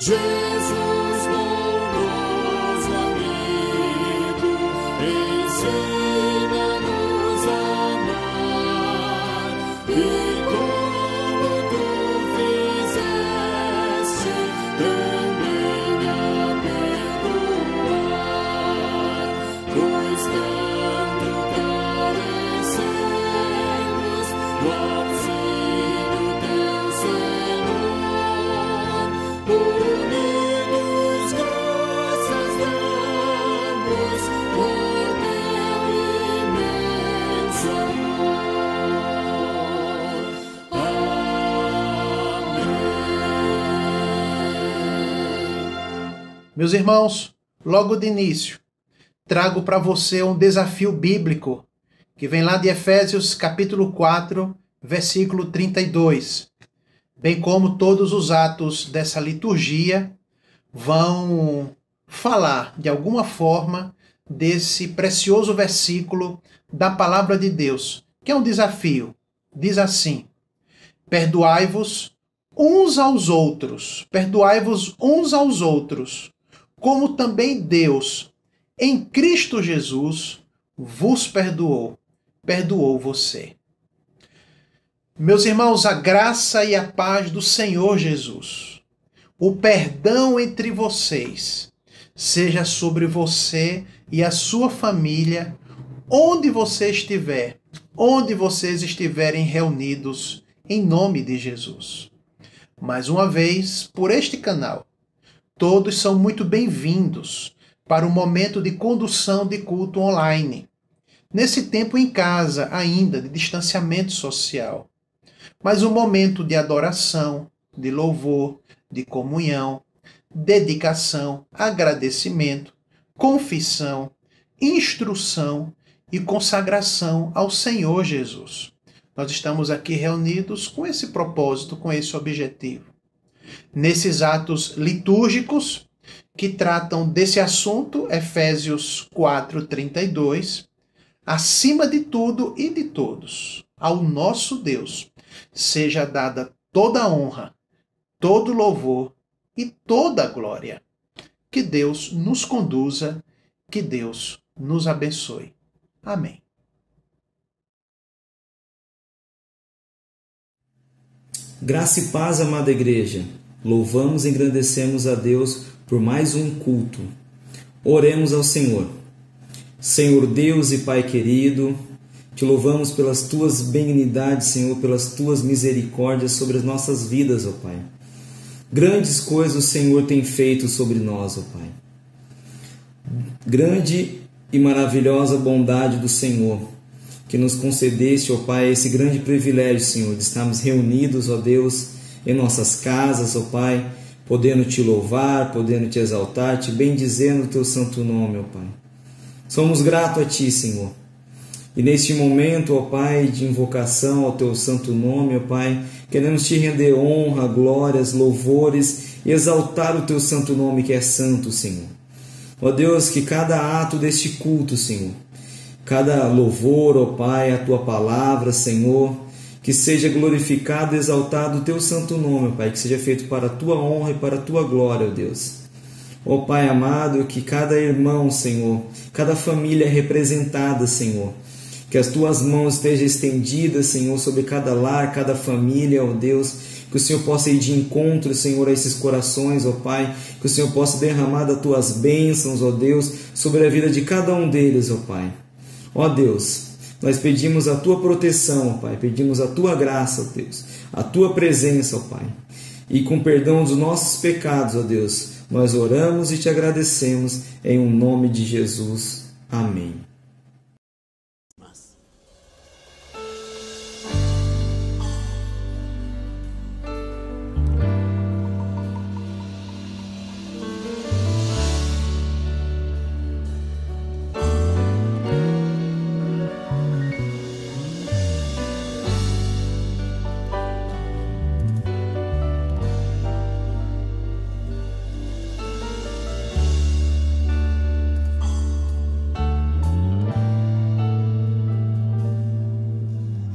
Jesus, bondoso amigo, ensina-nos a amar, e como tu fizeste, também a perdoar, pois tanto carecemos do auxílio teu Senhor. Unidos graças damos por teu imenso amor. Amém. Meus irmãos, logo de início, trago para você um desafio bíblico que vem lá de Efésios capítulo 4, versículo 32. Bem como todos os atos dessa liturgia vão falar, de alguma forma, desse precioso versículo da Palavra de Deus, que é um desafio. Diz assim: perdoai-vos uns aos outros, como também Deus, em Cristo Jesus, vos perdoou você. Meus irmãos, a graça e a paz do Senhor Jesus, o perdão entre vocês, seja sobre você e a sua família, onde você estiver, onde vocês estiverem reunidos, em nome de Jesus. Mais uma vez, por este canal, todos são muito bem-vindos para o momento de condução de culto online. Nesse tempo em casa ainda, de distanciamento social. Mas um momento de adoração, de louvor, de comunhão, dedicação, agradecimento, confissão, instrução e consagração ao Senhor Jesus. Nós estamos aqui reunidos com esse propósito, com esse objetivo. Nesses atos litúrgicos que tratam desse assunto, Efésios 4:32, acima de tudo e de todos, ao nosso Deus, seja dada toda a honra, todo louvor e toda a glória. Que Deus nos conduza, que Deus nos abençoe. Amém. Graça e paz, amada igreja. Louvamos e engrandecemos a Deus por mais um culto. Oremos ao Senhor. Senhor Deus e Pai querido, te louvamos pelas tuas benignidades, Senhor, pelas tuas misericórdias sobre as nossas vidas, ó Pai. Grandes coisas o Senhor tem feito sobre nós, ó Pai. Grande e maravilhosa bondade do Senhor, que nos concedeste, ó Pai, esse grande privilégio, Senhor, de estarmos reunidos, ó Deus, em nossas casas, ó Pai, podendo te louvar, podendo te exaltar, te bendizendo o teu santo nome, ó Pai. Somos gratos a ti, Senhor. E neste momento, ó Pai, de invocação ao teu santo nome, ó Pai, queremos te render honra, glórias, louvores e exaltar o teu santo nome que é santo, Senhor. Ó Deus, que cada ato deste culto, Senhor, cada louvor, ó Pai, a tua palavra, Senhor, que seja glorificado e exaltado o teu santo nome, ó Pai, que seja feito para a tua honra e para a tua glória, ó Deus. Ó Pai amado, que cada irmão, Senhor, cada família representada, Senhor, que as tuas mãos estejam estendidas, Senhor, sobre cada lar, cada família, ó Deus, que o Senhor possa ir de encontro, Senhor, a esses corações, ó Pai, que o Senhor possa derramar das tuas bênçãos, ó Deus, sobre a vida de cada um deles, ó Pai. Ó Deus, nós pedimos a tua proteção, ó Pai, pedimos a tua graça, ó Deus, a tua presença, ó Pai, e com perdão dos nossos pecados, ó Deus, nós oramos e te agradecemos em um nome de Jesus. Amém.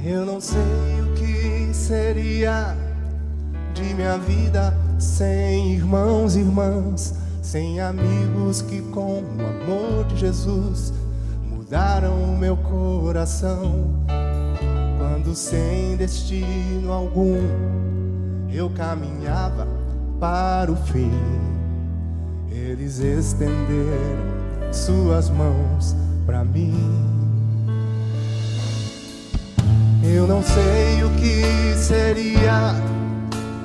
Eu não sei o que seria de minha vida sem irmãos e irmãs, sem amigos que com o amor de Jesus mudaram o meu coração. Quando sem destino algum eu caminhava para o fim, eles estenderam suas mãos para mim. Eu não sei o que seria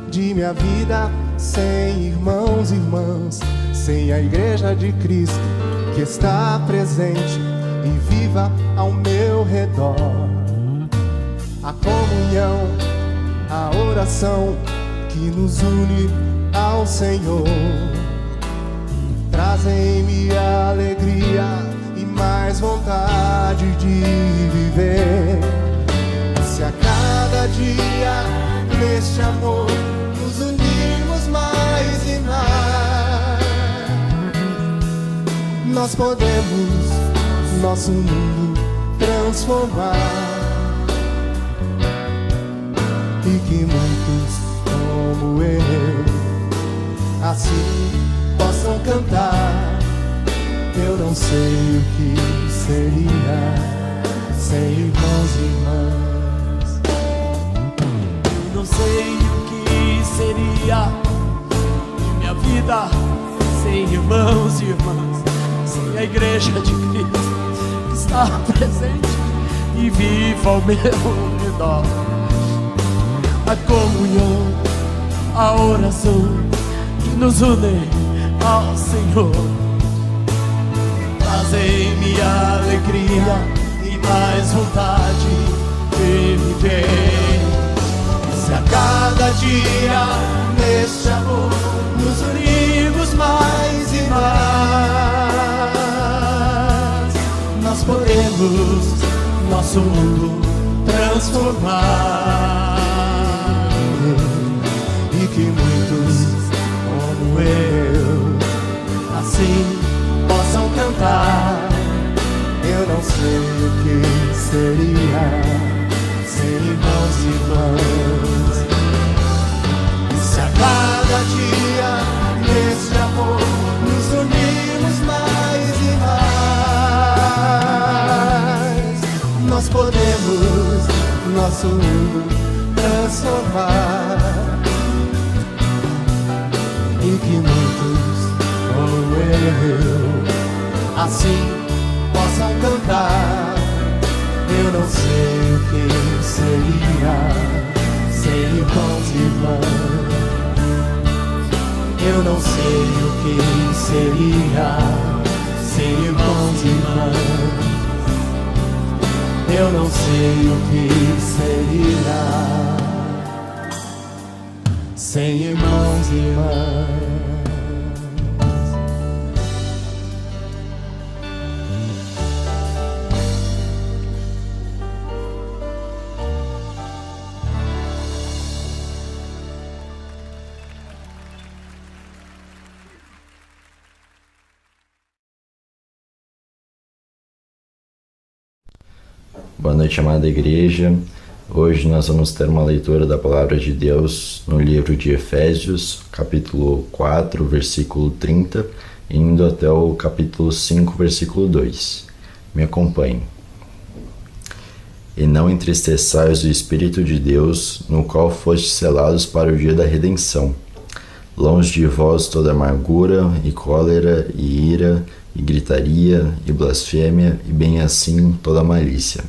de minha vida sem irmãos e irmãs, sem a Igreja de Cristo que está presente e viva ao meu redor. A comunhão, a oração que nos une ao Senhor trazem-me alegria e mais vontade de viver. Se a cada dia neste amor nos unirmos mais e mais, nós podemos nosso mundo transformar, e que muitos como eu assim possam cantar. Eu não sei o que seria sem irmãos e irmãs. Eu não sei o que seria de minha vida sem irmãos e irmãs, sem a Igreja de Cristo que está presente e viva ao meu redor. A comunhão, a oração que nos une ao Senhor trazem-me alegria e mais vontade de viver. Se a cada dia neste amor nos unirmos mais e mais, nós podemos nosso mundo transformar, e que muitos como eu assim possam cantar. Eu não sei o que seria sem irmãos e irmãs. Se a cada dia neste amor nos unirmos mais e mais, nós podemos nosso mundo transformar, e que muitos como eu assim possam cantar. Eu não sei o que seria sem irmãos e irmãs. Eu não sei o que seria sem irmãos e irmãs. Eu não sei o que seria sem irmãos e irmãs. Boa noite, amada igreja. Hoje nós vamos ter uma leitura da Palavra de Deus no livro de Efésios, capítulo 4, versículo 30, indo até o capítulo 5, versículo 2. Me acompanhe. E não entristeçais o Espírito de Deus, no qual fostes selados para o dia da redenção. Longe de vós toda amargura, e cólera, e ira, e gritaria, e blasfêmia, e bem assim toda malícia.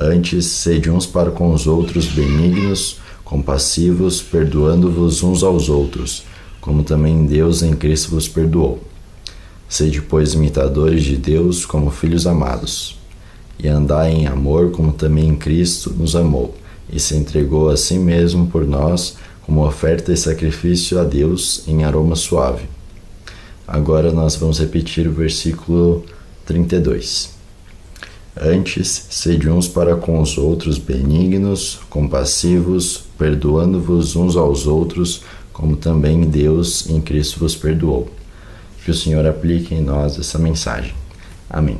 Antes, sede uns para com os outros benignos, compassivos, perdoando-vos uns aos outros, como também Deus em Cristo vos perdoou. Sede, pois, imitadores de Deus como filhos amados, e andai em amor como também Cristo nos amou, e se entregou a si mesmo por nós, como oferta e sacrifício a Deus em aroma suave. Agora nós vamos repetir o versículo 32. Antes, sede uns para com os outros benignos, compassivos, perdoando-vos uns aos outros, como também Deus em Cristo vos perdoou. Que o Senhor aplique em nós essa mensagem. Amém.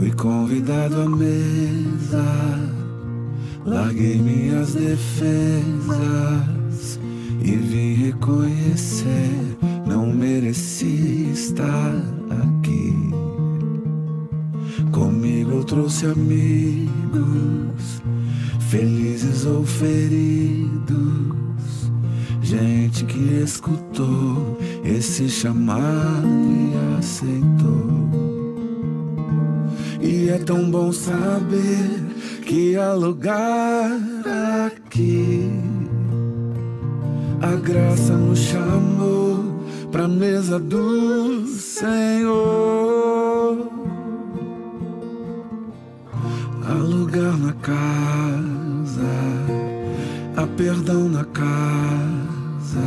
Fui convidado à mesa, larguei minhas defesas e vim reconhecer, não mereci estar aqui. Comigo eu trouxe amigos, felizes ou feridos, gente que escutou esse chamado e aceitou. E é tão bom saber que há lugar aqui. A graça nos chamou pra mesa do Senhor. Há lugar na casa, há perdão na casa.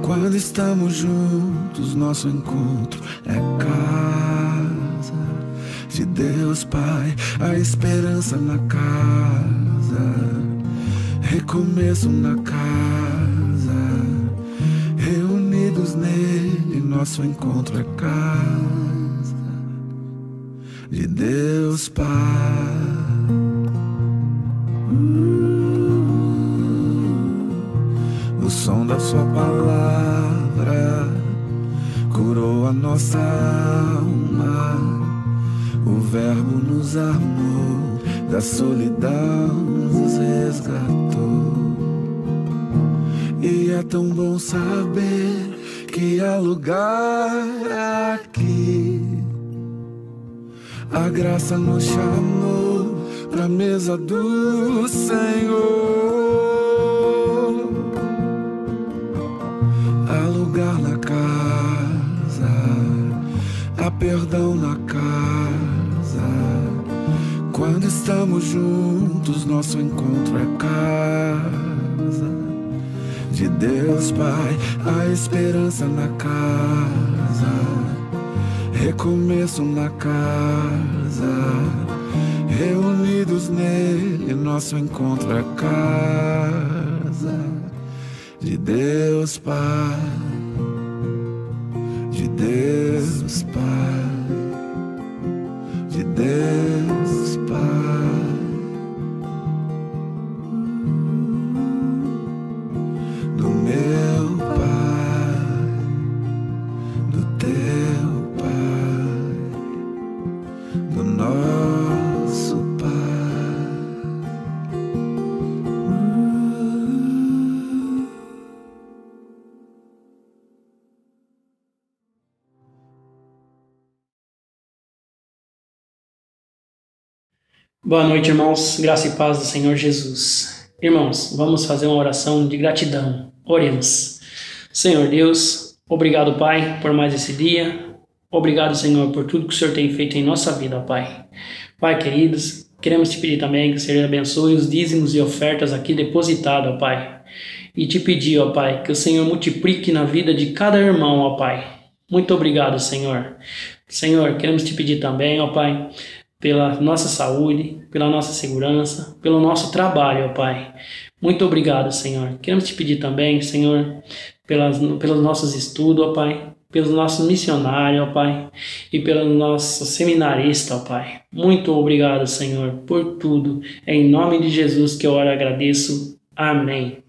Quando estamos juntos, nosso encontro é casa de Deus Pai, a esperança na casa, recomeço na casa, reunidos nele, nosso encontro é casa de Deus Pai. O som da sua palavra curou a nossa alma. O verbo nos armou, da solidão nos resgatou. E é tão bom saber que há lugar aqui. A graça nos chamou pra mesa do Senhor. Há lugar na casa, há perdão na casa. Quando estamos juntos, nosso encontro é casa de Deus Pai, a esperança na casa, recomeço na casa, reunidos nele, nosso encontro é casa de Deus Pai, de Deus Pai, de Deus Pai. Do meu Pai, do teu Pai, do nosso Pai. Boa noite, irmãos. Graça e paz do Senhor Jesus. Irmãos, vamos fazer uma oração de gratidão. Oremos. Senhor Deus, obrigado, Pai, por mais esse dia. Obrigado, Senhor, por tudo que o Senhor tem feito em nossa vida, Pai. Pai, queridos, queremos te pedir também que o Senhor abençoe os dízimos e ofertas aqui depositados, ó Pai. E te pedir, ó Pai, que o Senhor multiplique na vida de cada irmão, ó Pai. Muito obrigado, Senhor. Senhor, queremos te pedir também, ó Pai, pela nossa saúde, pela nossa segurança, pelo nosso trabalho, ó Pai. Muito obrigado, Senhor. Queremos te pedir também, Senhor, pelos nossos estudos, ó Pai, pelos nossos missionários, ó Pai, e pelos nossos seminaristas, ó Pai. Muito obrigado, Senhor, por tudo. É em nome de Jesus que eu oro e agradeço. Amém.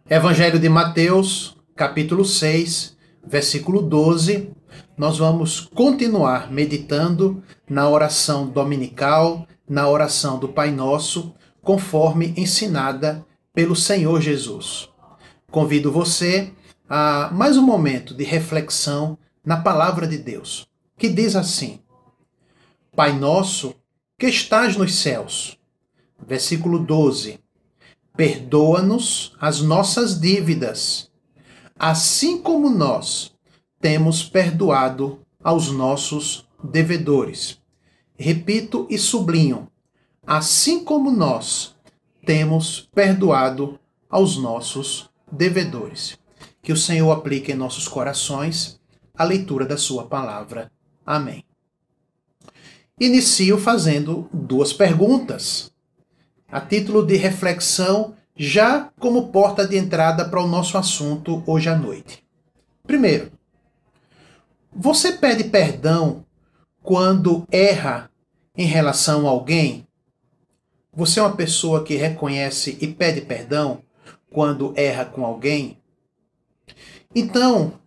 Evangelho de Mateus, capítulo 6, versículo 12, nós vamos continuar meditando na oração dominical, na oração do Pai Nosso, conforme ensinada pelo Senhor Jesus. Convido você a mais um momento de reflexão na palavra de Deus, que diz assim: Pai Nosso, que estás nos céus. Versículo 12. Perdoa-nos as nossas dívidas, assim como nós temos perdoado aos nossos devedores. Repito e sublinho: assim como nós temos perdoado aos nossos devedores. Que o Senhor aplique em nossos corações a leitura da sua palavra. Amém. Inicio fazendo duas perguntas, a título de reflexão, já como porta de entrada para o nosso assunto hoje à noite. Primeiro, você pede perdão quando erra em relação a alguém? Você é uma pessoa que reconhece e pede perdão quando erra com alguém? Então,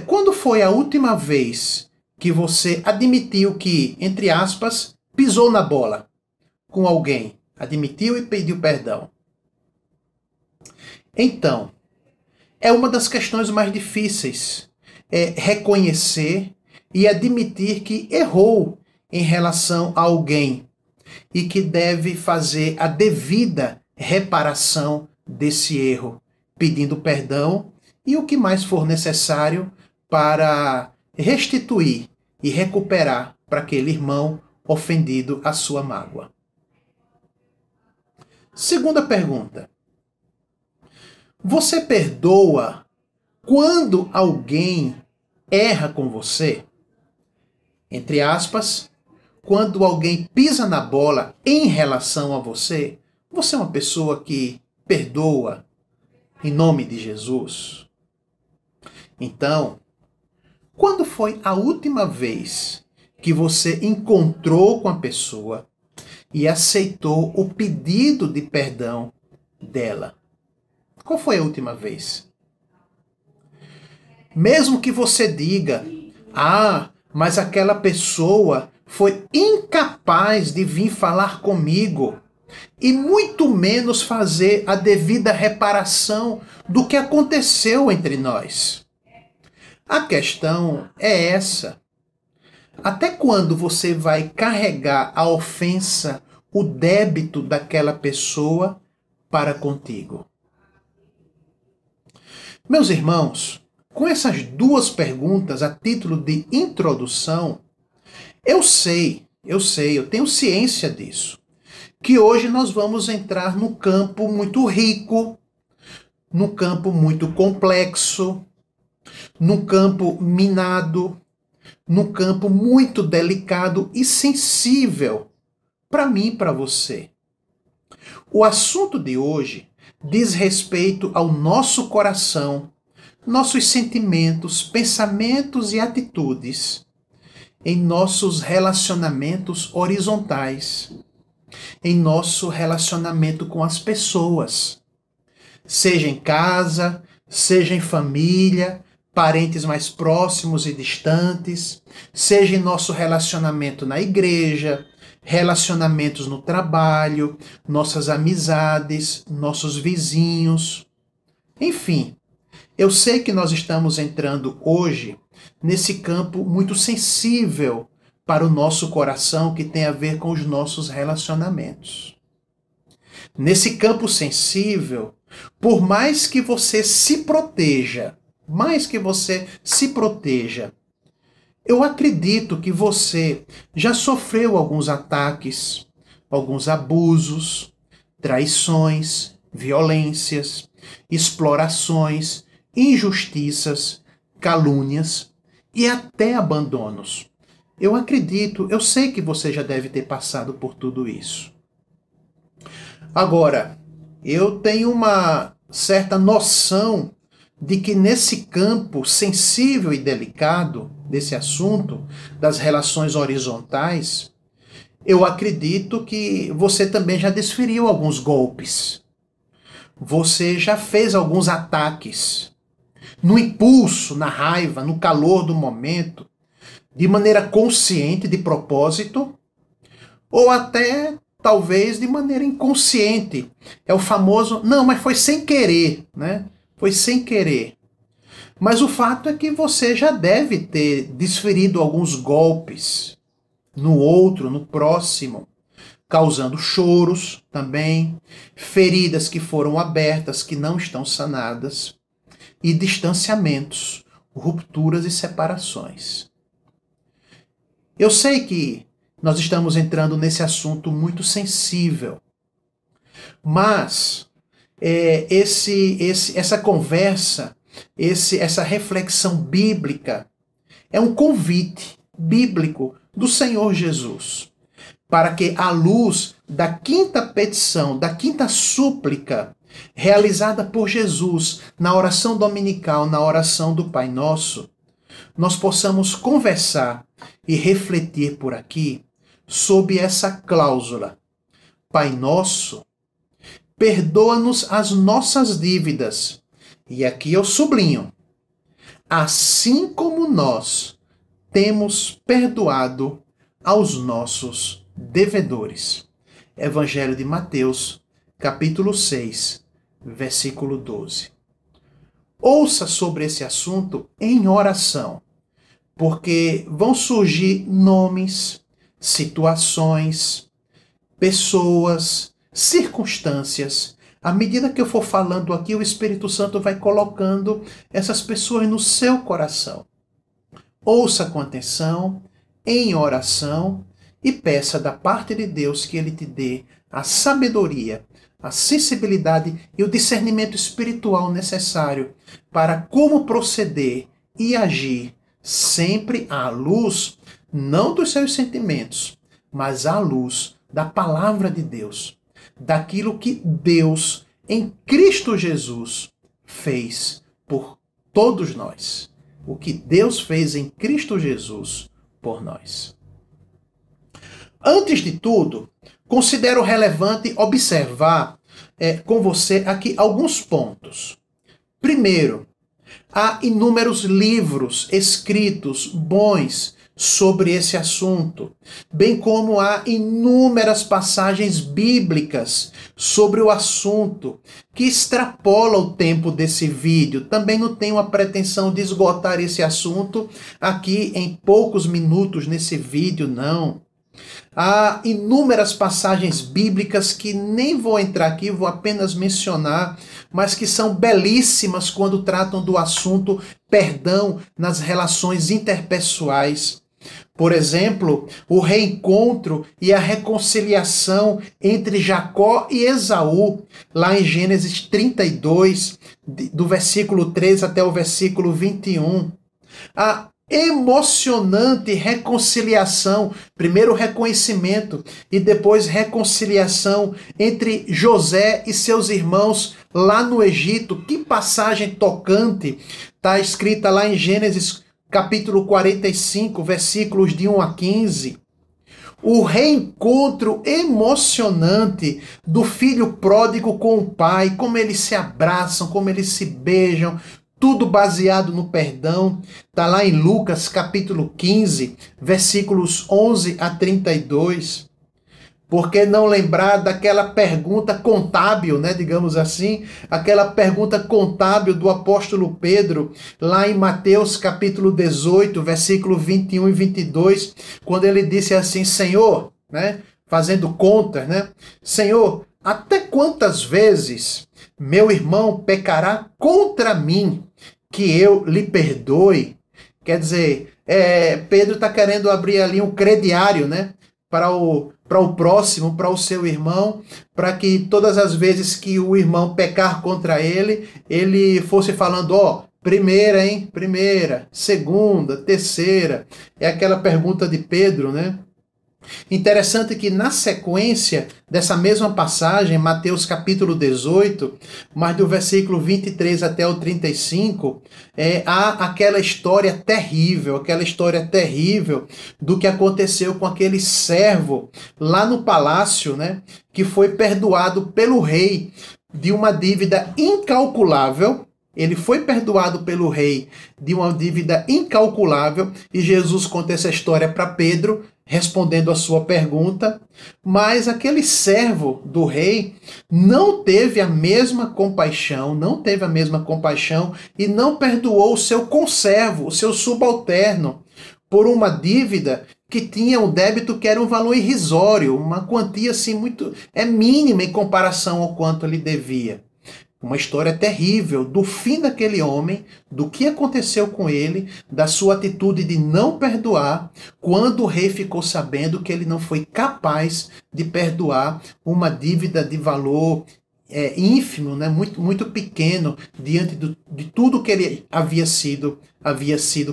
quando foi a última vez que você admitiu que, entre aspas, pisou na bola com alguém? Admitiu e pediu perdão. Então, é uma das questões mais difíceis, reconhecer e admitir que errou em relação a alguém e que deve fazer a devida reparação desse erro, pedindo perdão e o que mais for necessário para restituir e recuperar para aquele irmão ofendido a sua mágoa. Segunda pergunta. Você perdoa quando alguém erra com você? Entre aspas, quando alguém pisa na bola em relação a você, você é uma pessoa que perdoa em nome de Jesus? Então, quando foi a última vez que você encontrou com a pessoa e aceitou o pedido de perdão dela? Qual foi a última vez? Mesmo que você diga, mas aquela pessoa foi incapaz de vir falar comigo e muito menos fazer a devida reparação do que aconteceu entre nós. A questão é essa. Até quando você vai carregar a ofensa, o débito daquela pessoa para contigo? Meus irmãos, com essas duas perguntas a título de introdução, eu tenho ciência disso, que hoje nós vamos entrar num campo muito rico, num campo muito complexo, num campo minado, num campo muito delicado e sensível para mim e para você. O assunto de hoje diz respeito ao nosso coração, nossos sentimentos, pensamentos e atitudes em nossos relacionamentos horizontais, em nosso relacionamento com as pessoas, seja em casa, seja em família, parentes mais próximos e distantes, seja em nosso relacionamento na igreja, relacionamentos no trabalho, nossas amizades, nossos vizinhos. Enfim, eu sei que nós estamos entrando hoje nesse campo muito sensível para o nosso coração que tem a ver com os nossos relacionamentos. Nesse campo sensível, por mais que você se proteja, eu acredito que você já sofreu alguns ataques, alguns abusos, traições, violências, explorações, injustiças, calúnias e até abandonos. Eu sei que você já deve ter passado por tudo isso. Agora, eu tenho uma certa noção de que nesse campo sensível e delicado desse assunto, das relações horizontais, eu acredito que você também já desferiu alguns golpes. Você já fez alguns ataques. No impulso, na raiva, no calor do momento, de maneira consciente, de propósito, ou até talvez de maneira inconsciente. É o famoso, não, mas foi sem querer, né? Foi sem querer. Mas o fato é que você já deve ter desferido alguns golpes no outro, no próximo, causando choros também, feridas que foram abertas, que não estão sanadas, e distanciamentos, rupturas e separações. Eu sei que nós estamos entrando nesse assunto muito sensível, mas essa conversa, essa reflexão bíblica é um convite bíblico do Senhor Jesus para que, à luz da quinta petição, da quinta súplica realizada por Jesus na oração dominical, na oração do Pai Nosso, nós possamos conversar e refletir por aqui sobre essa cláusula. Pai Nosso, perdoa-nos as nossas dívidas. E aqui eu sublinho, assim como nós temos perdoado aos nossos devedores. Evangelho de Mateus, capítulo 6, versículo 12. Ouça sobre esse assunto em oração, porque vão surgir nomes, situações, pessoas, circunstâncias. À medida que eu for falando aqui, o Espírito Santo vai colocando essas pessoas no seu coração. Ouça com atenção, em oração, e peça da parte de Deus que Ele te dê a sabedoria, a sensibilidade e o discernimento espiritual necessário para como proceder e agir sempre à luz, não dos seus sentimentos, mas à luz da palavra de Deus, daquilo que Deus, em Cristo Jesus, fez por todos nós. O que Deus fez em Cristo Jesus por nós. Antes de tudo, considero relevante observar com você aqui alguns pontos. Primeiro, há inúmeros livros escritos bons sobre esse assunto, bem como há inúmeras passagens bíblicas sobre o assunto, que extrapola o tempo desse vídeo. Também não tenho a pretensão de esgotar esse assunto aqui em poucos minutos nesse vídeo, não. Há inúmeras passagens bíblicas que nem vou entrar aqui, vou apenas mencionar, mas que são belíssimas quando tratam do assunto perdão nas relações interpessoais. Por exemplo, o reencontro e a reconciliação entre Jacó e Esaú, lá em Gênesis 32, do versículo 3 até o versículo 21. A emocionante reconciliação, primeiro reconhecimento e depois reconciliação entre José e seus irmãos lá no Egito. Que passagem tocante! Está escrita lá em Gênesis capítulo 45, versículos de 1 a 15. O reencontro emocionante do filho pródigo com o pai, como eles se abraçam, como eles se beijam, tudo baseado no perdão. Está lá em Lucas capítulo 15, versículos 11 a 32. Por que não lembrar daquela pergunta contábil, né, digamos assim, aquela pergunta contábil do apóstolo Pedro, lá em Mateus capítulo 18, versículo 21 e 22, quando ele disse assim: Senhor, né, fazendo contas, né, Senhor, até quantas vezes meu irmão pecará contra mim que eu lhe perdoe? Quer dizer, Pedro está querendo abrir ali um crediário, né, para o próximo, para o seu irmão, para que todas as vezes que o irmão pecar contra ele, ele fosse falando, primeira, hein? Primeira, segunda, terceira. É aquela pergunta de Pedro, né? Interessante que na sequência dessa mesma passagem, Mateus capítulo 18, mas do versículo 23 até o 35, há aquela história terrível do que aconteceu com aquele servo lá no palácio, né, que foi perdoado pelo rei de uma dívida incalculável. Ele foi perdoado pelo rei de uma dívida incalculável, e Jesus conta essa história para Pedro, respondendo a sua pergunta, mas aquele servo do rei não teve a mesma compaixão e não perdoou o seu conservo, o seu subalterno, por uma dívida que tinha um débito que era um valor irrisório, uma quantia assim mínima em comparação ao quanto ele devia. Uma história terrível do fim daquele homem, do que aconteceu com ele, da sua atitude de não perdoar, quando o rei ficou sabendo que ele não foi capaz de perdoar uma dívida de valor ínfimo, né? muito pequeno, diante de tudo que ele havia sido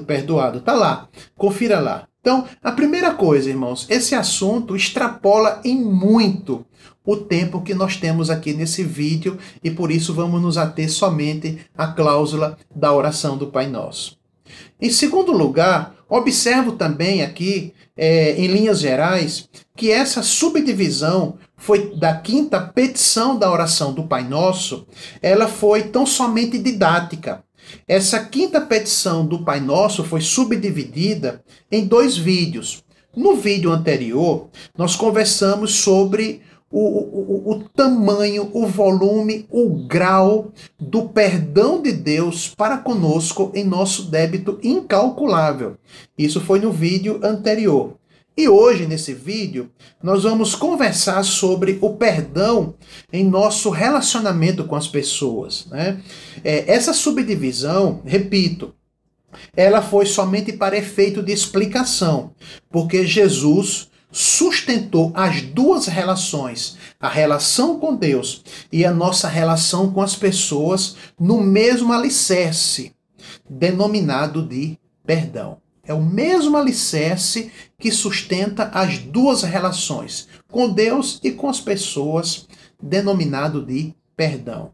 perdoado. Está lá, confira lá. Então, a primeira coisa, irmãos, esse assunto extrapola em muito o tempo que nós temos aqui nesse vídeo e por isso vamos nos ater somente à cláusula da oração do Pai Nosso. Em segundo lugar, observo também aqui, em linhas gerais, que essa subdivisão foi da quinta petição da oração do Pai Nosso, ela foi tão somente didática. Essa quinta petição do Pai Nosso foi subdividida em 2 vídeos. No vídeo anterior, nós conversamos sobre o tamanho, o volume, o grau do perdão de Deus para conosco em nosso débito incalculável. Isso foi no vídeo anterior. E hoje, nesse vídeo, nós vamos conversar sobre o perdão em nosso relacionamento com as pessoas, né? Essa subdivisão, repito, ela foi somente para efeito de explicação, porque Jesus sustentou as 2 relações, a relação com Deus e a nossa relação com as pessoas, no mesmo alicerce, denominado de perdão. É o mesmo alicerce que sustenta as 2 relações, com Deus e com as pessoas, denominado de perdão.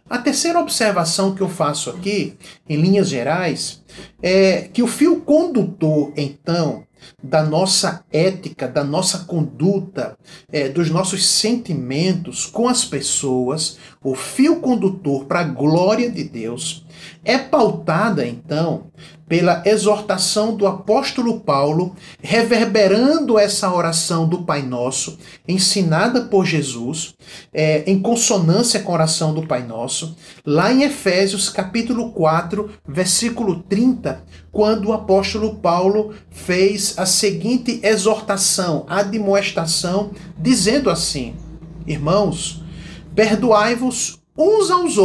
A terceira observação que eu faço aqui, em linhas gerais, é que o fio condutor, então, da nossa ética, da nossa conduta, dos nossos sentimentos com as pessoas, o fio condutor para a glória de Deus, é pautada, então, pela exortação do apóstolo Paulo, reverberando essa oração do Pai Nosso, ensinada por Jesus, em consonância com a oração do Pai Nosso, lá em Efésios capítulo 4, versículo 30, quando o apóstolo Paulo fez a seguinte exortação, admoestação, dizendo assim: irmãos, perdoai-vos uns aos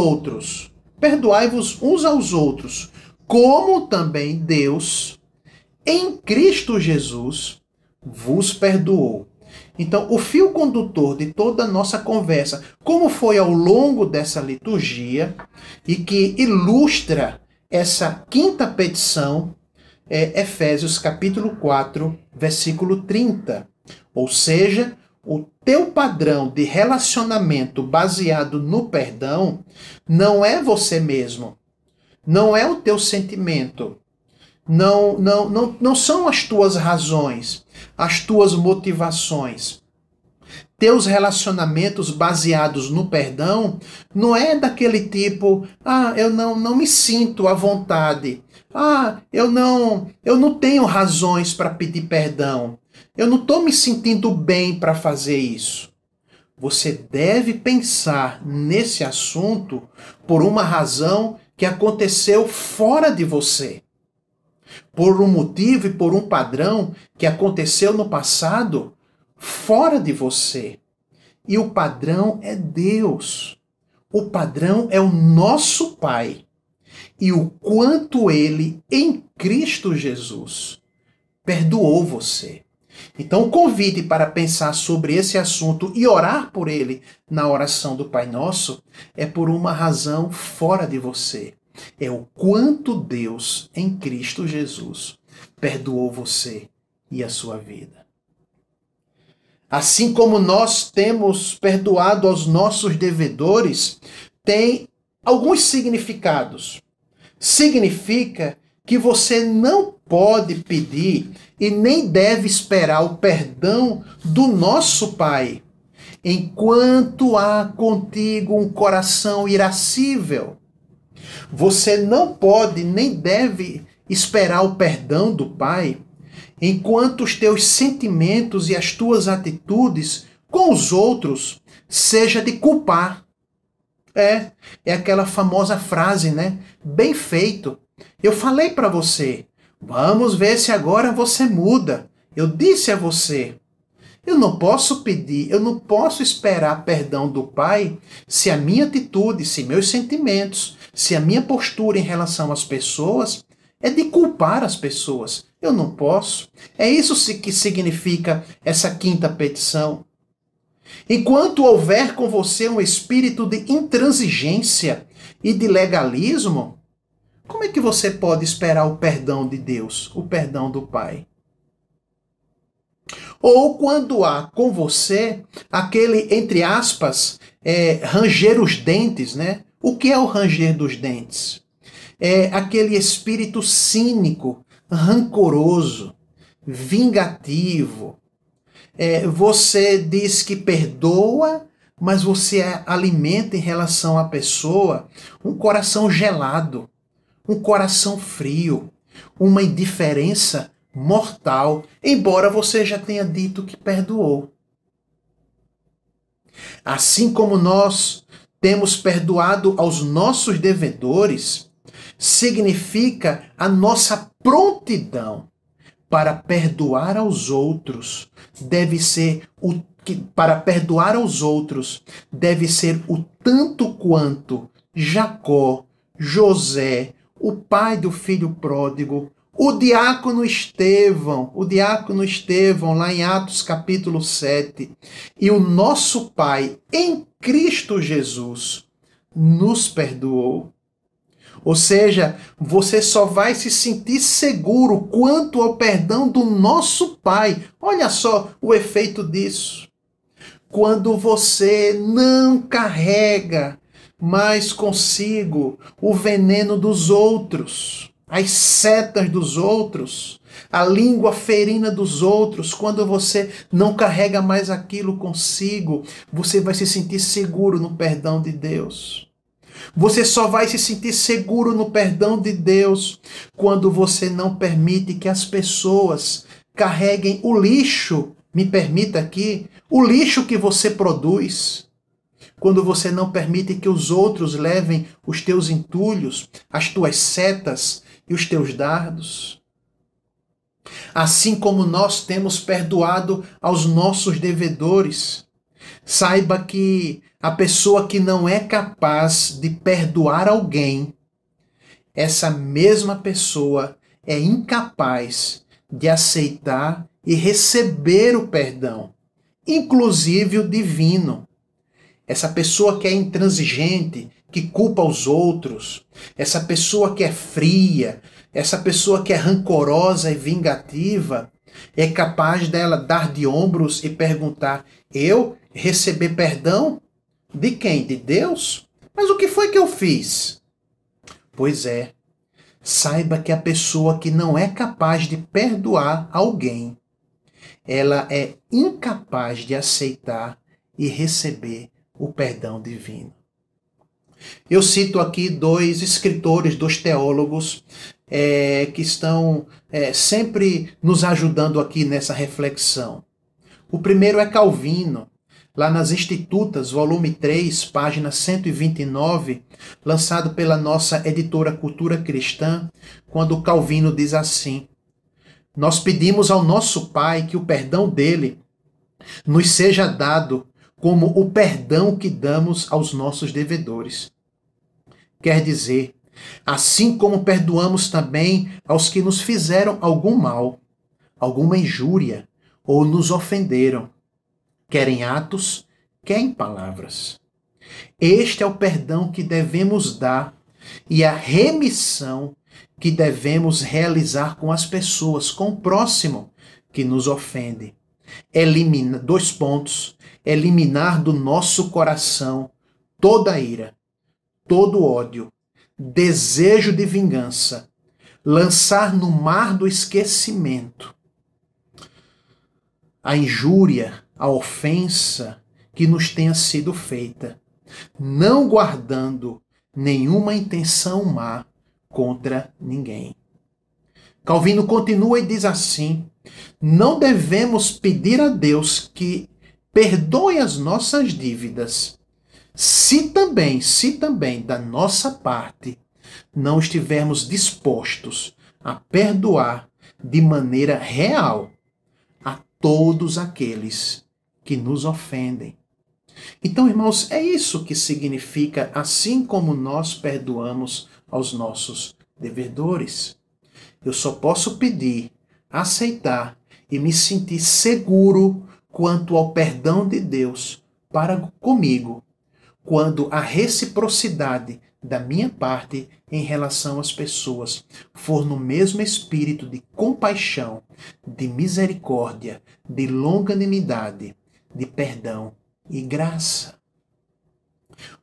outros, como também Deus, em Cristo Jesus, vos perdoou. Então, o fio condutor de toda a nossa conversa, como foi ao longo dessa liturgia, e que ilustra essa quinta petição, é Efésios capítulo 4, versículo 30. Ou seja, o teu padrão de relacionamento baseado no perdão não é você mesmo. Não é o teu sentimento, não são as tuas razões, as tuas motivações. Teus relacionamentos baseados no perdão não é daquele tipo, eu não me sinto à vontade, eu não tenho razões para pedir perdão, eu não estou me sentindo bem para fazer isso. Você deve pensar nesse assunto por uma razão que aconteceu fora de você, por um motivo e por um padrão que aconteceu no passado fora de você. E o padrão é Deus. O padrão é o nosso Pai. E o quanto Ele, em Cristo Jesus, perdoou você. Então, o convite para pensar sobre esse assunto e orar por ele na oração do Pai Nosso é por uma razão fora de você. É o quanto Deus, em Cristo Jesus, perdoou você e a sua vida. Assim como nós temos perdoado aos nossos devedores, tem alguns significados. Significa que você não pode pedir e nem deve esperar o perdão do nosso Pai, enquanto há contigo um coração irascível. Você não pode nem deve esperar o perdão do Pai, enquanto os teus sentimentos e as tuas atitudes com os outros seja de culpar. É aquela famosa frase, né? Bem feito. Eu falei para você, vamos ver se agora você muda. Eu disse a você. Eu não posso pedir, eu não posso esperar perdão do Pai se a minha atitude, se meus sentimentos, se a minha postura em relação às pessoas é de culpar as pessoas. Eu não posso. É isso que significa essa quinta petição. Enquanto houver com você um espírito de intransigência e de legalismo, como é que você pode esperar o perdão de Deus, o perdão do Pai? Ou quando há com você aquele, entre aspas, ranger os dentes, né? O que é o ranger dos dentes? É aquele espírito cínico, rancoroso, vingativo. Você diz que perdoa, mas você alimenta em relação à pessoa um coração gelado, um coração frio, uma indiferença mortal, embora você já tenha dito que perdoou. Assim como nós temos perdoado aos nossos devedores, significa a nossa prontidão para perdoar aos outros. Para perdoar aos outros deve ser o tanto quanto Jacó, José, o pai do filho pródigo, o diácono Estevão, lá em Atos capítulo 7, e o nosso Pai em Cristo Jesus nos perdoou. Ou seja, você só vai se sentir seguro quanto ao perdão do nosso Pai. Olha só o efeito disso. Quando você não carrega mais consigo o veneno dos outros, as setas dos outros, a língua ferina dos outros, quando você não carrega mais aquilo consigo, você vai se sentir seguro no perdão de Deus. Você só vai se sentir seguro no perdão de Deus quando você não permite que as pessoas carreguem o lixo, me permita aqui, o lixo que você produz. Quando você não permite que os outros levem os teus entulhos, as tuas setas e os teus dardos. Assim como nós temos perdoado aos nossos devedores, saiba que a pessoa que não é capaz de perdoar alguém, essa mesma pessoa é incapaz de aceitar e receber o perdão, inclusive o divino. Essa pessoa que é intransigente, que culpa os outros, essa pessoa que é fria, essa pessoa que é rancorosa e vingativa, é capaz dela dar de ombros e perguntar: eu receber perdão? De quem? De Deus? Mas o que foi que eu fiz? Pois é, saiba que a pessoa que não é capaz de perdoar alguém, ela é incapaz de aceitar e receber o perdão divino. Eu cito aqui dois escritores, dois teólogos, que estão sempre nos ajudando aqui nessa reflexão. O primeiro é Calvino, lá nas Institutas, volume 3, página 129, lançado pela nossa editora Cultura Cristã, quando Calvino diz assim: nós pedimos ao nosso Pai que o perdão dele nos seja dado como o perdão que damos aos nossos devedores. Quer dizer, assim como perdoamos também aos que nos fizeram algum mal, alguma injúria ou nos ofenderam, quer em atos, quer em palavras. Este é o perdão que devemos dar e a remissão que devemos realizar com as pessoas, com o próximo que nos ofende. Eliminar do nosso coração toda ira, todo ódio, desejo de vingança, lançar no mar do esquecimento a injúria, a ofensa que nos tenha sido feita, não guardando nenhuma intenção má contra ninguém. Calvino continua e diz assim: não devemos pedir a Deus que perdoe as nossas dívidas, se também da nossa parte não estivermos dispostos a perdoar de maneira real a todos aqueles que nos ofendem. Então, irmãos, é isso que significa assim como nós perdoamos aos nossos devedores. Eu só posso pedir, aceitar e me sentir seguro quanto ao perdão de Deus para comigo, quando a reciprocidade da minha parte em relação às pessoas for no mesmo espírito de compaixão, de misericórdia, de longanimidade, de perdão e graça.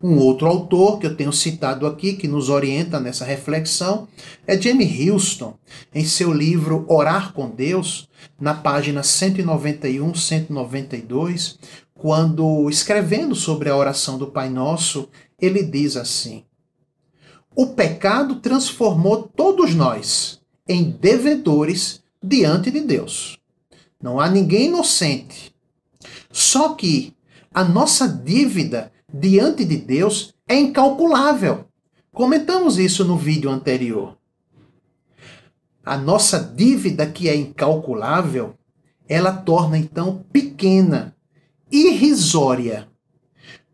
Um outro autor que eu tenho citado aqui, que nos orienta nessa reflexão, é Jamie Houston, em seu livro Orar com Deus, na página 191, 192, quando, escrevendo sobre a oração do Pai Nosso, ele diz assim: o pecado transformou todos nós em devedores diante de Deus. Não há ninguém inocente. Só que a nossa dívida diante de Deus é incalculável. Comentamos isso no vídeo anterior. A nossa dívida, que é incalculável, ela torna então pequena, irrisória,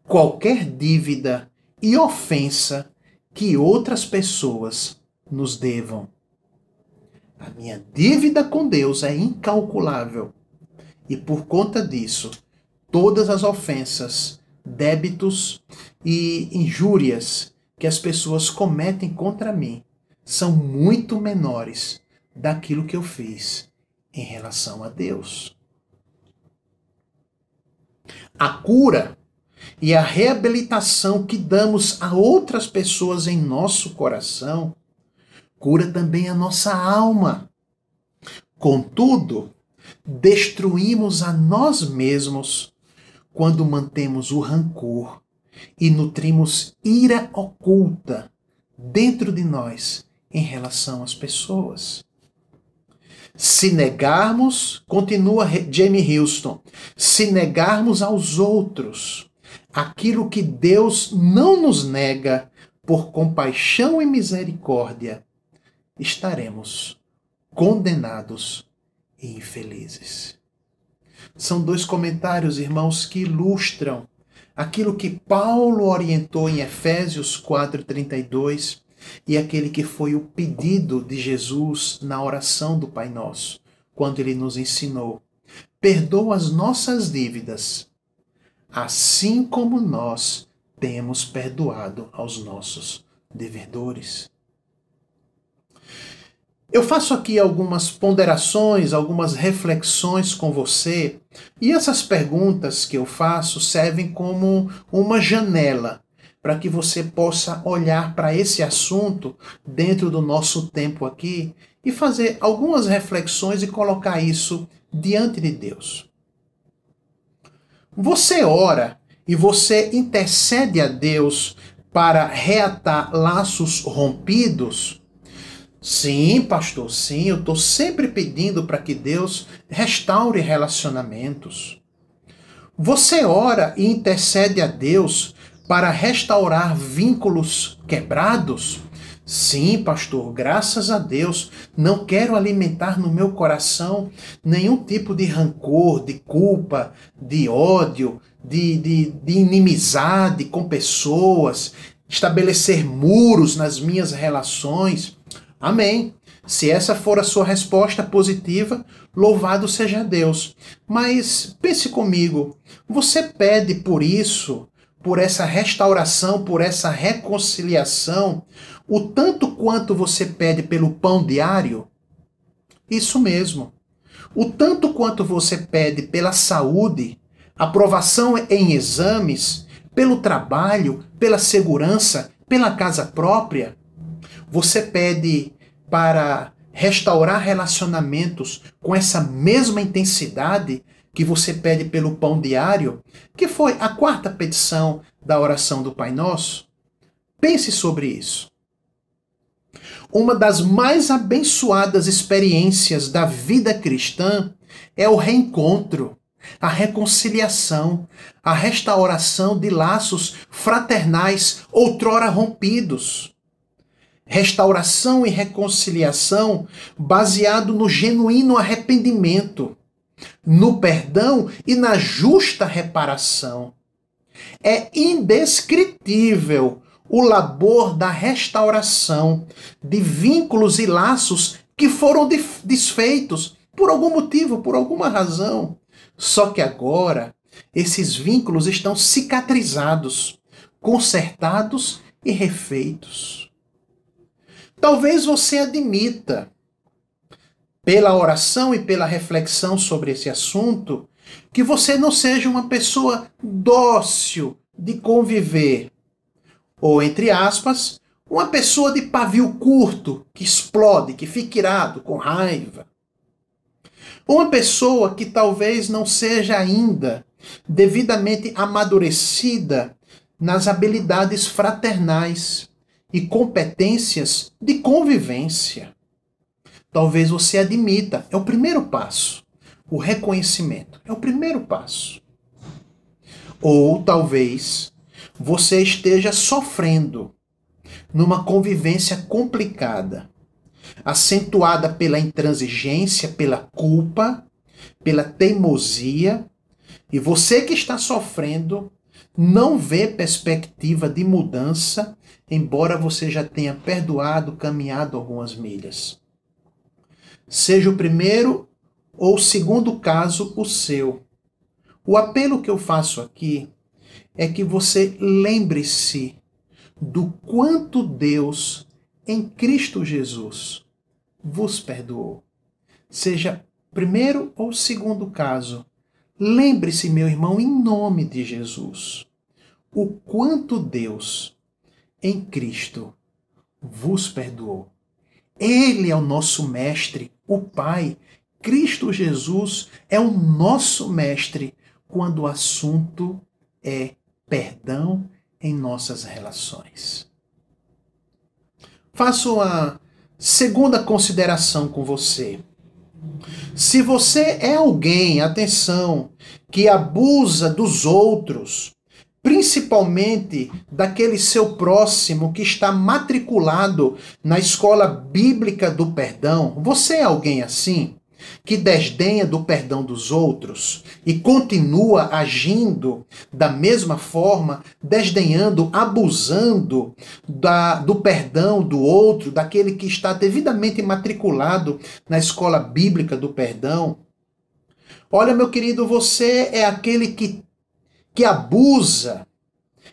qualquer dívida e ofensa que outras pessoas nos devam. A minha dívida com Deus é incalculável e, por conta disso, todas as ofensas, débitos e injúrias que as pessoas cometem contra mim são muito menores daquilo que eu fiz em relação a Deus. A cura e a reabilitação que damos a outras pessoas em nosso coração cura também a nossa alma. Contudo, destruímos a nós mesmos quando mantemos o rancor e nutrimos ira oculta dentro de nós em relação às pessoas. Se negarmos, continua Jamie Houston, se negarmos aos outros aquilo que Deus não nos nega por compaixão e misericórdia, estaremos condenados e infelizes. São dois comentários, irmãos, que ilustram aquilo que Paulo orientou em Efésios 4:32 e aquele que foi o pedido de Jesus na oração do Pai Nosso, quando ele nos ensinou: perdoa as nossas dívidas, assim como nós temos perdoado aos nossos devedores. Eu faço aqui algumas ponderações, algumas reflexões com você, e essas perguntas que eu faço servem como uma janela para que você possa olhar para esse assunto dentro do nosso tempo aqui e fazer algumas reflexões e colocar isso diante de Deus. Você ora e você intercede a Deus para reatar laços rompidos? Sim, pastor, sim, eu estou sempre pedindo para que Deus restaure relacionamentos. Você ora e intercede a Deus para restaurar vínculos quebrados? Sim, pastor, graças a Deus, não quero alimentar no meu coração nenhum tipo de rancor, de culpa, de ódio, de inimizade com pessoas, estabelecer muros nas minhas relações. Amém. Se essa for a sua resposta positiva, louvado seja Deus. Mas pense comigo, você pede por isso, por essa restauração, por essa reconciliação, o tanto quanto você pede pelo pão diário? Isso mesmo. O tanto quanto você pede pela saúde, aprovação em exames, pelo trabalho, pela segurança, pela casa própria? Você pede para restaurar relacionamentos com essa mesma intensidade que você pede pelo pão diário, que foi a quarta petição da oração do Pai Nosso? Pense sobre isso. Uma das mais abençoadas experiências da vida cristã é o reencontro, a reconciliação, a restauração de laços fraternais outrora rompidos. Restauração e reconciliação baseado no genuíno arrependimento, no perdão e na justa reparação. É indescritível o labor da restauração de vínculos e laços que foram desfeitos por algum motivo, por alguma razão. Só que agora esses vínculos estão cicatrizados, consertados e refeitos. Talvez você admita, pela oração e pela reflexão sobre esse assunto, que você não seja uma pessoa dócil de conviver. Ou, entre aspas, uma pessoa de pavio curto, que explode, que fica irado, com raiva. Uma pessoa que talvez não seja ainda devidamente amadurecida nas habilidades fraternais e competências de convivência. Talvez você admita, é o primeiro passo. O reconhecimento é o primeiro passo. Ou talvez você esteja sofrendo numa convivência complicada, acentuada pela intransigência, pela culpa, pela teimosia, e você que está sofrendo não vê perspectiva de mudança, embora você já tenha perdoado, caminhado algumas milhas. Seja o primeiro ou o segundo caso o seu. O apelo que eu faço aqui é que você lembre-se do quanto Deus, em Cristo Jesus, vos perdoou. Seja primeiro ou segundo caso, lembre-se, meu irmão, em nome de Jesus, o quanto Deus, em Cristo, vos perdoou. Ele é o nosso mestre, o Pai. Cristo Jesus é o nosso mestre quando o assunto é perdão em nossas relações. Faço uma segunda consideração com você. Se você é alguém, atenção, que abusa dos outros, principalmente daquele seu próximo que está matriculado na escola bíblica do perdão, você é alguém assim? Que desdenha do perdão dos outros e continua agindo da mesma forma, desdenhando, abusando do perdão do outro, daquele que está devidamente matriculado na escola bíblica do perdão? Olha, meu querido, você é aquele que abusa,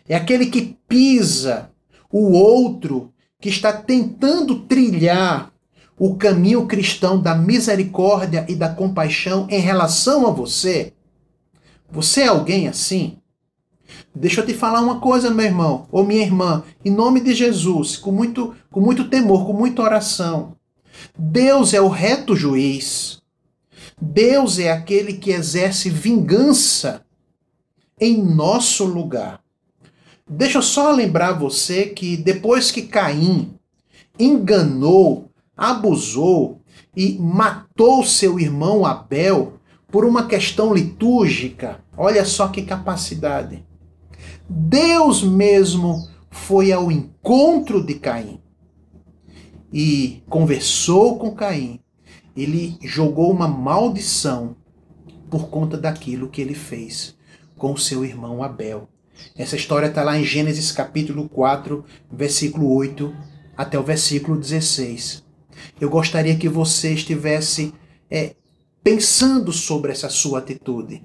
é aquele que pisa o outro, que está tentando trilhar o caminho cristão da misericórdia e da compaixão em relação a você. Você é alguém assim? Deixa eu te falar uma coisa, meu irmão, ou minha irmã, em nome de Jesus, com muito temor, com muita oração. Deus é o reto juiz. Deus é aquele que exerce vingança em nosso lugar. Deixa eu só lembrar você que depois que Caim enganou, abusou e matou seu irmão Abel por uma questão litúrgica, olha só que capacidade. Deus mesmo foi ao encontro de Caim e conversou com Caim. Ele jogou uma maldição por conta daquilo que ele fez com seu irmão Abel. Essa história está lá em Gênesis capítulo 4, versículo 8 até o versículo 16. Eu gostaria que você estivesse pensando sobre essa sua atitude.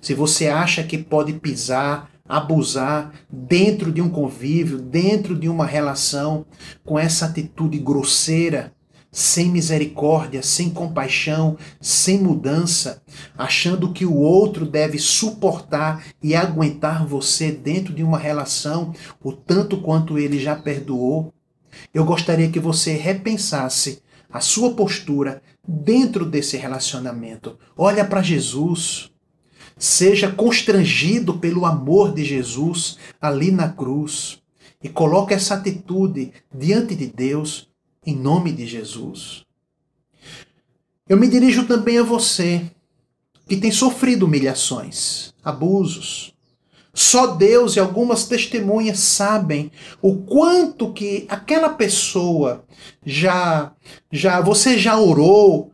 Se você acha que pode pisar, abusar dentro de um convívio, dentro de uma relação, com essa atitude grosseira, sem misericórdia, sem compaixão, sem mudança, achando que o outro deve suportar e aguentar você dentro de uma relação, o tanto quanto ele já perdoou, eu gostaria que você repensasse a sua postura dentro desse relacionamento. Olha para Jesus. Seja constrangido pelo amor de Jesus ali na cruz. E coloque essa atitude diante de Deus em nome de Jesus. Eu me dirijo também a você que tem sofrido humilhações, abusos. Só Deus e algumas testemunhas sabem o quanto que aquela pessoa você já orou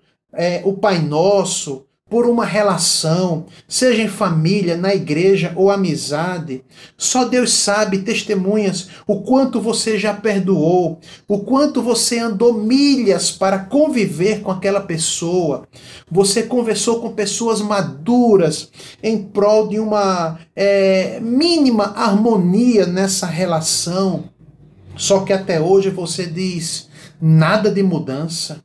o Pai Nosso por uma relação, seja em família, na igreja ou amizade. Só Deus sabe, testemunhas, o quanto você já perdoou, o quanto você andou milhas para conviver com aquela pessoa. Você conversou com pessoas maduras em prol de uma mínima harmonia nessa relação. Só que até hoje você diz nada de mudança.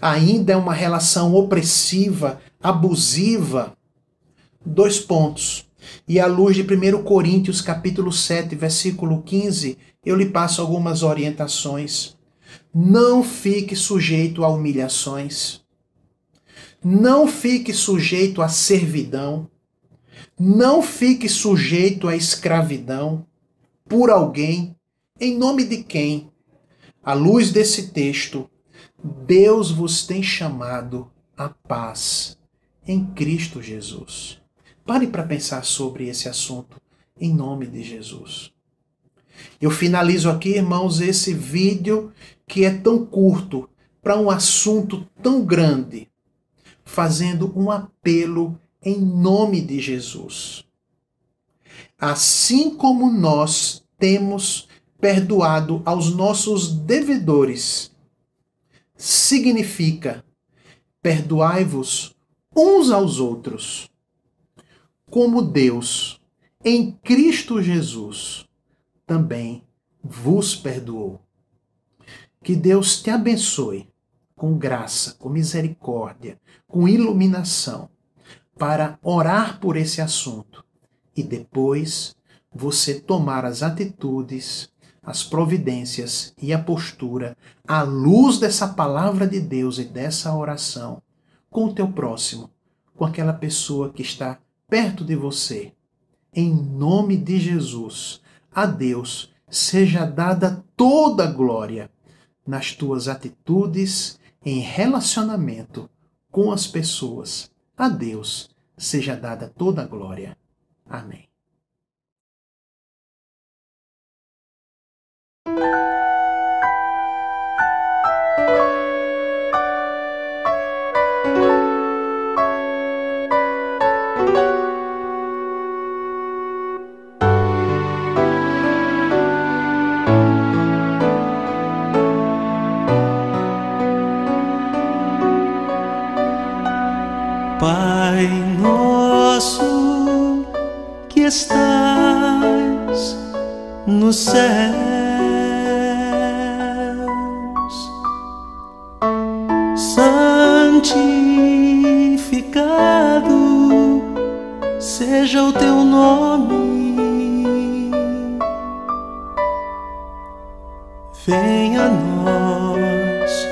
Ainda é uma relação opressiva, abusiva. 2 pontos. E à luz de 1 Coríntios capítulo 7, versículo 15, eu lhe passo algumas orientações. Não fique sujeito a humilhações. Não fique sujeito à servidão. Não fique sujeito à escravidão por alguém. Em nome de quem? À luz desse texto, Deus vos tem chamado à paz em Cristo Jesus. Pare para pensar sobre esse assunto, em nome de Jesus. Eu finalizo aqui, irmãos, esse vídeo que é tão curto para um assunto tão grande, fazendo um apelo em nome de Jesus. Assim como nós temos perdoado aos nossos devedores, significa perdoai-vos uns aos outros, como Deus, em Cristo Jesus, também vos perdoou. Que Deus te abençoe com graça, com misericórdia, com iluminação, para orar por esse assunto e depois você tomar as atitudes, as providências e a postura à luz dessa palavra de Deus e dessa oração com o teu próximo, com aquela pessoa que está perto de você. Em nome de Jesus, a Deus seja dada toda a glória nas tuas atitudes em relacionamento com as pessoas. A Deus seja dada toda a glória. Amém. Pai nosso que estás nos céus, santificado seja o teu nome, venha a nós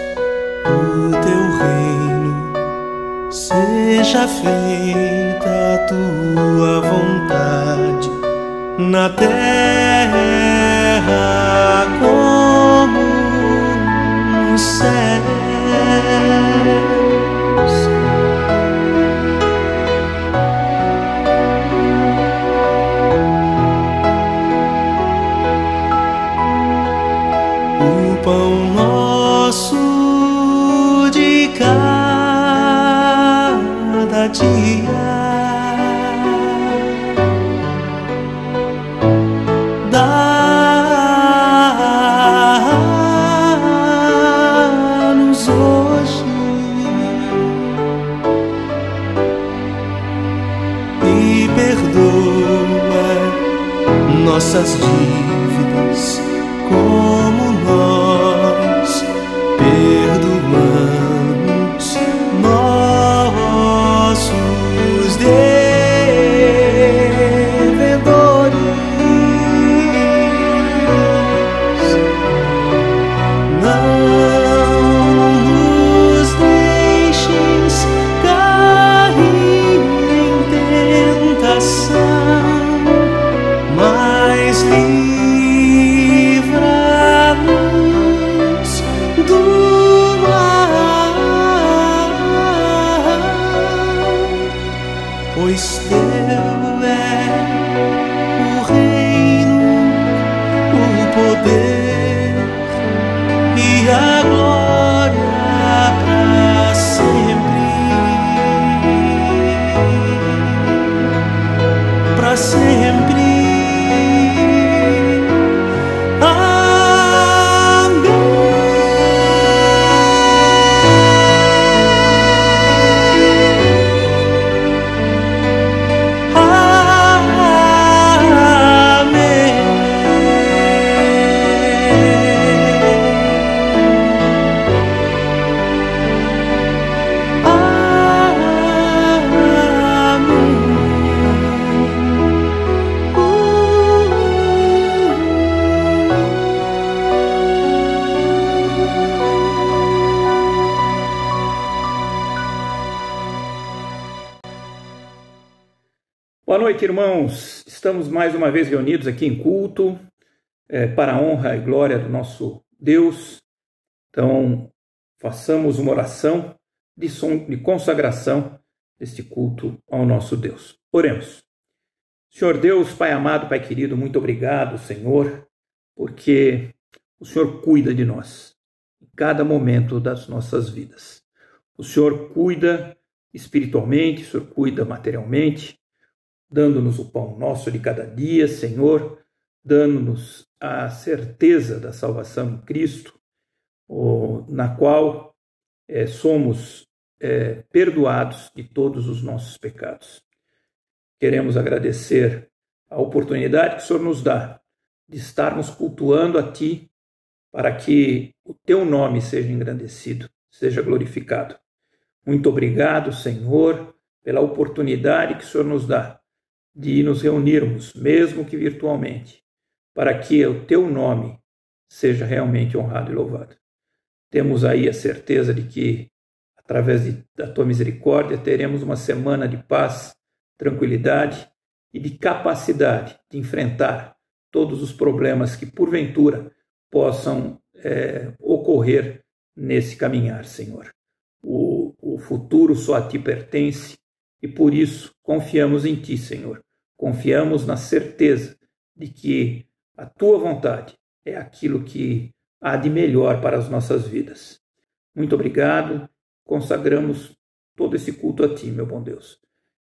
o teu reino, seja feita a tua vontade, na terra como nos céus. O pão nosso de cada dia dá-nos hoje e perdoa nossas dívidas como nós perdoamos nossos devedores. Não nos deixes cair em tentação, mas livra-nos do Boa noite, irmãos. Estamos mais uma vez reunidos aqui em culto para a honra e glória do nosso Deus. Então, façamos uma oração de consagração deste culto ao nosso Deus. Oremos. Senhor Deus, Pai amado, Pai querido, muito obrigado, Senhor, porque o Senhor cuida de nós em cada momento das nossas vidas. O Senhor cuida espiritualmente, o Senhor cuida materialmente, dando-nos o pão nosso de cada dia, Senhor, dando-nos a certeza da salvação em Cristo, na qual somos perdoados de todos os nossos pecados. Queremos agradecer a oportunidade que o Senhor nos dá de estarmos cultuando a Ti, para que o Teu nome seja engrandecido, seja glorificado. Muito obrigado, Senhor, pela oportunidade que o Senhor nos dá de nos reunirmos, mesmo que virtualmente, para que o Teu nome seja realmente honrado e louvado. Temos aí a certeza de que, através da Tua misericórdia, teremos uma semana de paz, tranquilidade e de capacidade de enfrentar todos os problemas que, porventura, possam ocorrer nesse caminhar, Senhor. O futuro só a Ti pertence e, por isso, confiamos em Ti, Senhor. Confiamos na certeza de que a Tua vontade é aquilo que há de melhor para as nossas vidas. Muito obrigado. Consagramos todo esse culto a Ti, meu bom Deus.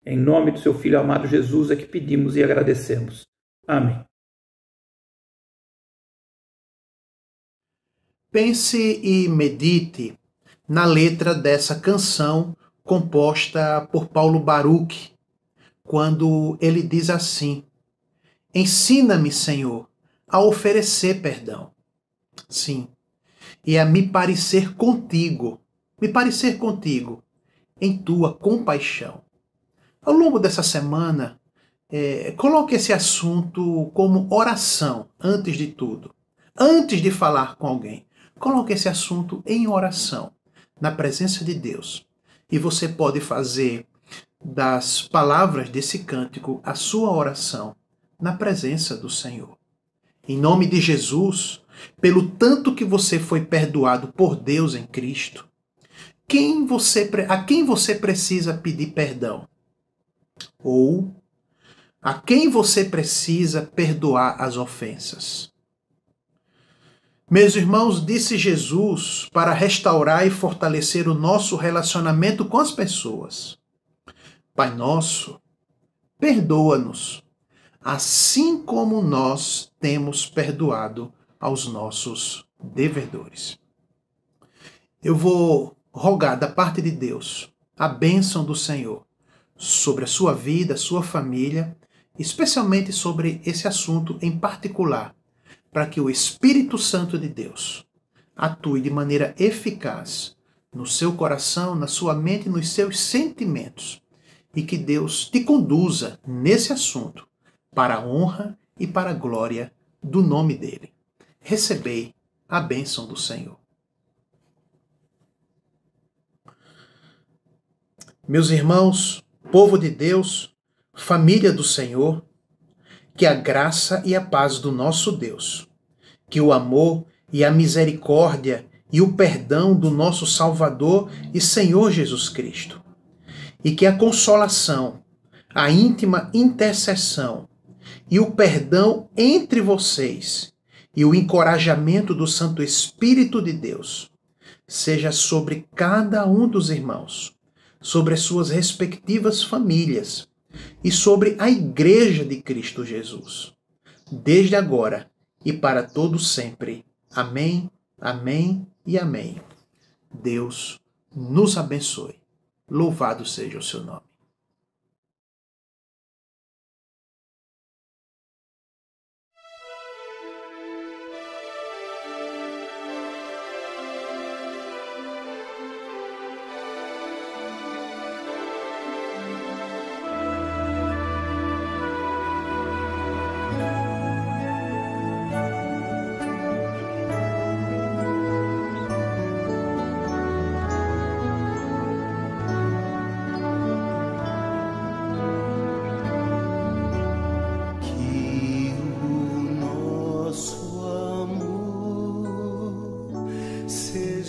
Em nome do Seu Filho amado Jesus é que pedimos e agradecemos. Amém. Pense e medite na letra dessa canção composta por Paulo Baruch, quando ele diz assim: ensina-me, Senhor, a oferecer perdão. Sim, e a me parecer contigo em tua compaixão. Ao longo dessa semana, coloque esse assunto como oração, antes de tudo. Antes de falar com alguém, coloque esse assunto em oração, na presença de Deus. E você pode fazer das palavras desse cântico a sua oração na presença do Senhor. Em nome de Jesus, pelo tanto que você foi perdoado por Deus em Cristo, a quem você precisa pedir perdão? Ou a quem você precisa perdoar as ofensas? Meus irmãos, disse Jesus para restaurar e fortalecer o nosso relacionamento com as pessoas: Pai nosso, perdoa-nos, assim como nós temos perdoado aos nossos devedores. Eu vou rogar da parte de Deus a bênção do Senhor sobre a sua vida, sua família, especialmente sobre esse assunto em particular, para que o Espírito Santo de Deus atue de maneira eficaz no seu coração, na sua mente, nos seus sentimentos, e que Deus te conduza nesse assunto para a honra e para a glória do nome dele. Recebei a bênção do Senhor. Meus irmãos, povo de Deus, família do Senhor, que a graça e a paz do nosso Deus, que o amor e a misericórdia e o perdão do nosso Salvador e Senhor Jesus Cristo, e que a consolação, a íntima intercessão e o perdão entre vocês e o encorajamento do Santo Espírito de Deus seja sobre cada um dos irmãos, sobre as suas respectivas famílias e sobre a Igreja de Cristo Jesus, desde agora e para todo sempre. Amém, amém e amém. Deus nos abençoe. Louvado seja o seu nome.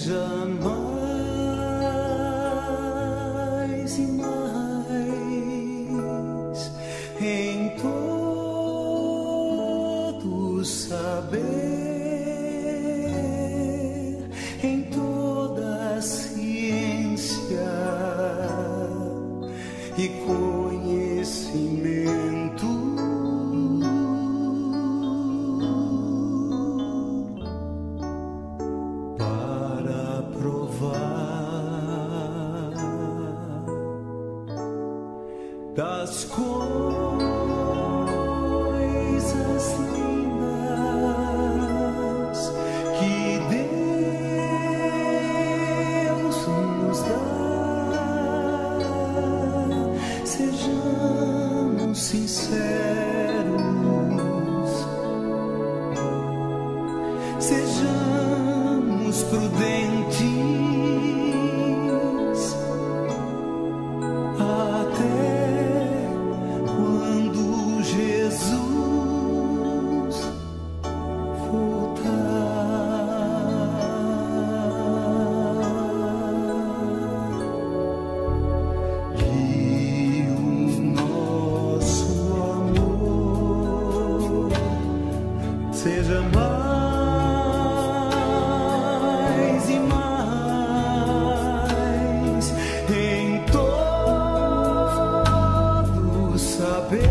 seja mais e mais em todo saber, em toda ciência e conhecimento, para provar das coisas lindas que Deus nos dá. Sejamos sinceros, sejamos prudentes, até quando Jesus voltar. E o nosso amor seja mais e mais em todo saber,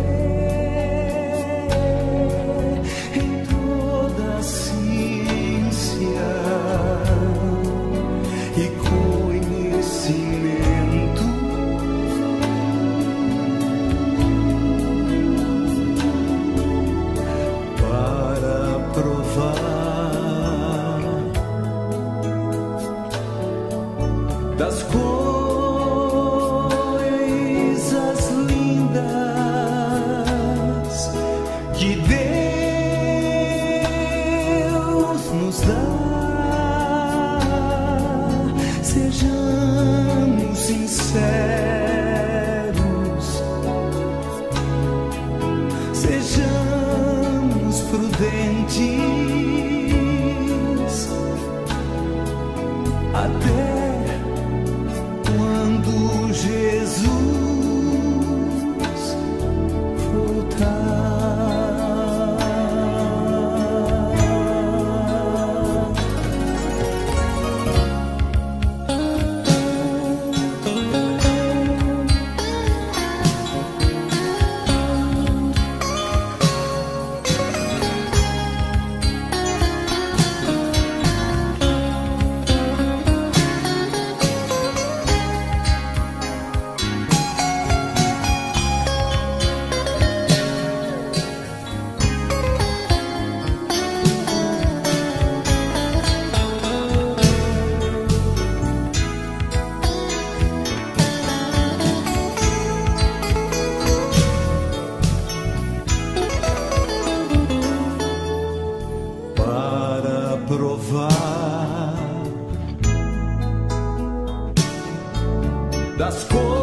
em toda ciência e conhecimento, para provar das coisas lindas que Deus nos dá. Sejamos sinceros, sejamos prudentes, até quando Jesus voltar. Para provar das coisas